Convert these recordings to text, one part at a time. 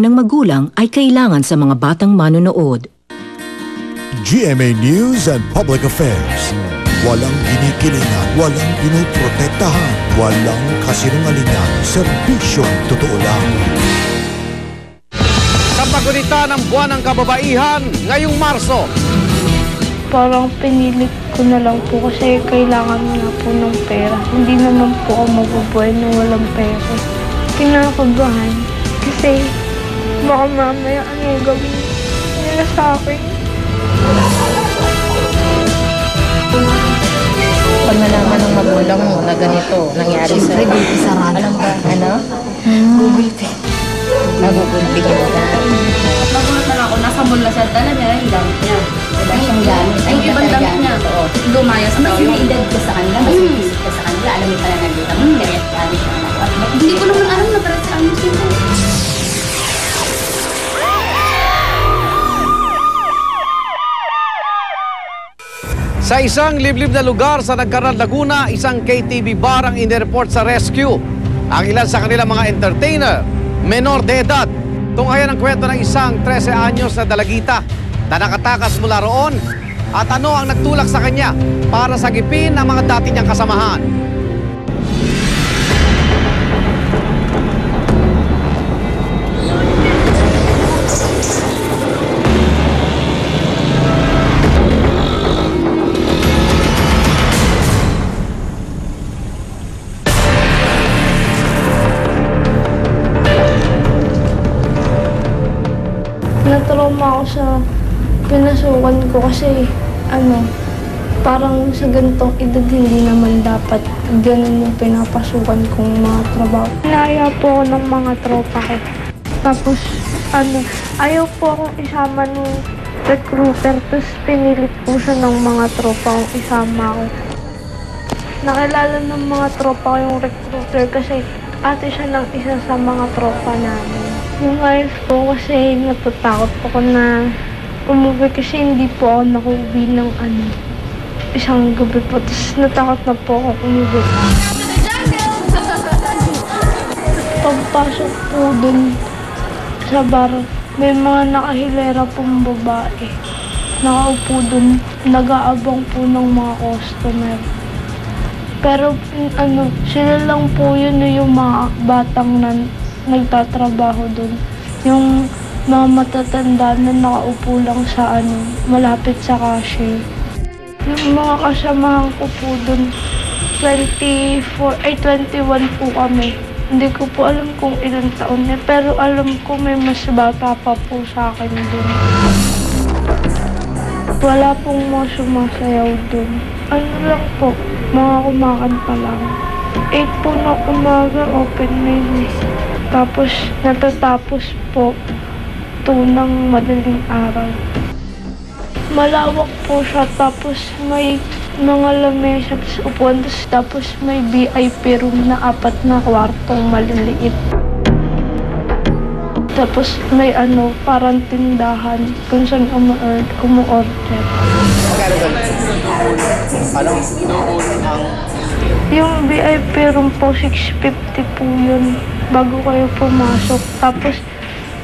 ng magulang ay kailangan sa mga batang manonood. GMA News and Public Affairs. Walang kinikilingan, walang pinoprotektahan, walang kasinungalingan, serbisyong totoo lang. Kapagunita ng buwan ng kababaihan ngayong Marso. Parang pinilit ko na lang po kasi kailangan na po ng pera. Hindi naman po ako mabubuhay na walang pera. Kinakabahan kasi baka mamaya ano yung gawin nila sa akin. Pag nalaman ng magulang mo na ganito nangyari sa alam ba, ano? Google Pay. Google Pay mo na. Nagulat na lang ako, nasa mall na siya, dala niya yung gamit niya. Wala siyang gamit. Yung ibang gamit niya, lumayas na mas may edad ka sa kanila, mas may isip ka sa kanila, alam mo pala nandito mo, direct gamit siya. Hindi ko naman alam na para sa amin siya. Sa isang liblib na lugar sa Nagcarral, Laguna, isang KTV bar ang inireport sa rescue. Ang ilan sa kanilang mga entertainer, menor de edad. Tunghayan ang kwento ng isang 13 anyos na dalagita na nakatakas mula roon at ano ang nagtulak sa kanya para sagipin ang mga dati niyang kasamahan. Natrauma ako sa pinasukan ko kasi parang sa ganitong edad hindi naman dapat ganun yung pinapasukan kong mga trabaho. Naya po ako ng mga tropa ko. Tapos ayaw po akong isama ng recruiter, tapos pinilit po siya ng mga tropa kong isama ko. Nakilala ng mga tropa ko yung recruiter kasi ate siya ng isa sa mga tropa namin. Yung ayos po kasi natatakot ako na umuwi kasi hindi po ako nakuwi ng isang gabi po. Tapos natakot na po ako umuwi. Pagpasok po dun sa bar, may mga nakahilera pong babae. Nakaupo dun, nag-aabang po ng mga customer. Pero sila lang po yun yung mga batang nagtatrabaho doon. Yung mga matatanda na nakaupo lang sa malapit sa cashier. Yung mga kasamahan ko po doon, 21 po kami. Hindi ko po alam kung ilang taon na, pero alam ko may mas bata pa po sa akin doon. Wala pong mga sumasayaw doon. Lang po, mga kumakanta lang. 8 po na umaga, open menu. Tapos natatapos po 2 ng madaling araw. Malawak po siya, tapos may mga lamesa at upuan, tapos may VIP room na 4 na kwartong maliliit. Tapos may parang tindahan kung saan umu-order. Magkano doon? Yung VIP room po, 650 po yun bago kayo pumasok. Tapos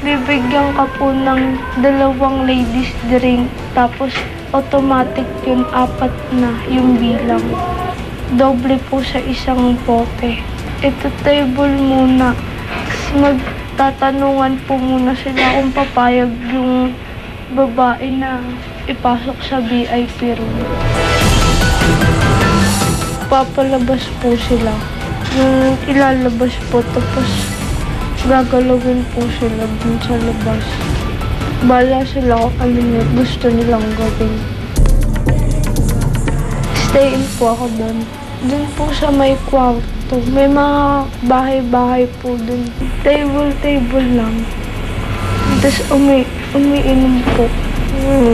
bibigyan ka po ng 2 ladies drink. Tapos automatic yun, 4 na yung bilang. Doble po sa isang bote. Ito table muna. Magtatanungan po muna sila kung papayag yung babae na ipasok sa VIP room. Papalabas po sila. Yung ilalabas po, tapos gagalawin po sila dun sa labas. Bala sila kung ano gusto nilang gawin. Stay in po ako dun. Dun po sa may kwarto. May mga bahay-bahay po dun. Table lang. Tapos umiinom po.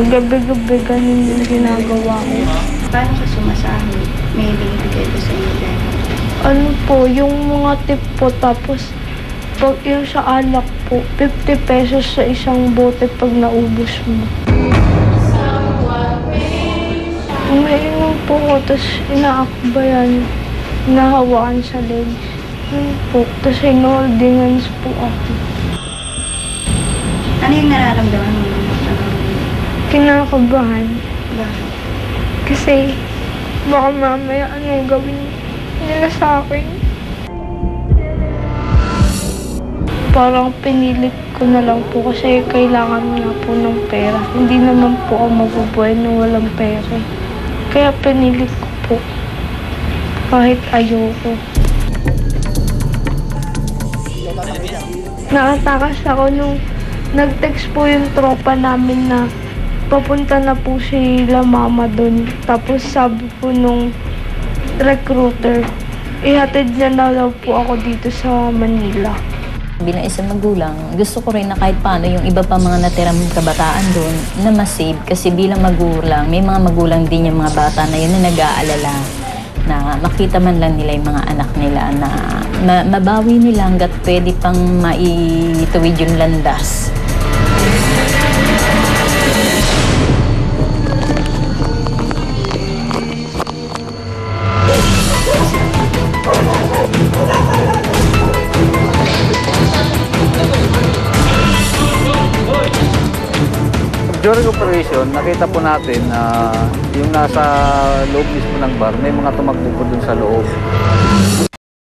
Gabi-gabi ganun yung ginagawa ko. Paano ka sumasahin? May binibigay ko sa inyo. Yung mga tip po, tapos pag yung sa alak po, 50 pesos sa isang bote pag naubos mo. Umiinom po ko, tapos inaakbayan, inahawakan sa legs. Po, tapos hinoldingans po ako. Ano yung nararamdaman mo? Kinakabahan. Kasi baka mamaya anong gawin nila sa akin. Parang pinilit ko na lang po kasi kailangan na po ng pera. Hindi naman po ako mabubuhay nung walang pera. Kaya pinilit ko po kahit ayoko. Nakatakas ako nung nag-text po yung tropa namin na papunta na po sila mama doon. Tapos sabi po nung recruiter, ihatid niya na daw po ako dito sa Manila. Bilang isang magulang, gusto ko rin na kahit paano yung iba pa mga natirang kabataan doon na masave. Kasi bilang magulang, may mga magulang din yung mga bata na yun na nag-aalala na makita man lang nila yung mga anak nila na mabawi nila hanggat pwede pang maituwid yung landas. During operation, nakita po natin na yung nasa loob mismo ng bar, may mga tumakbo po dun sa loob.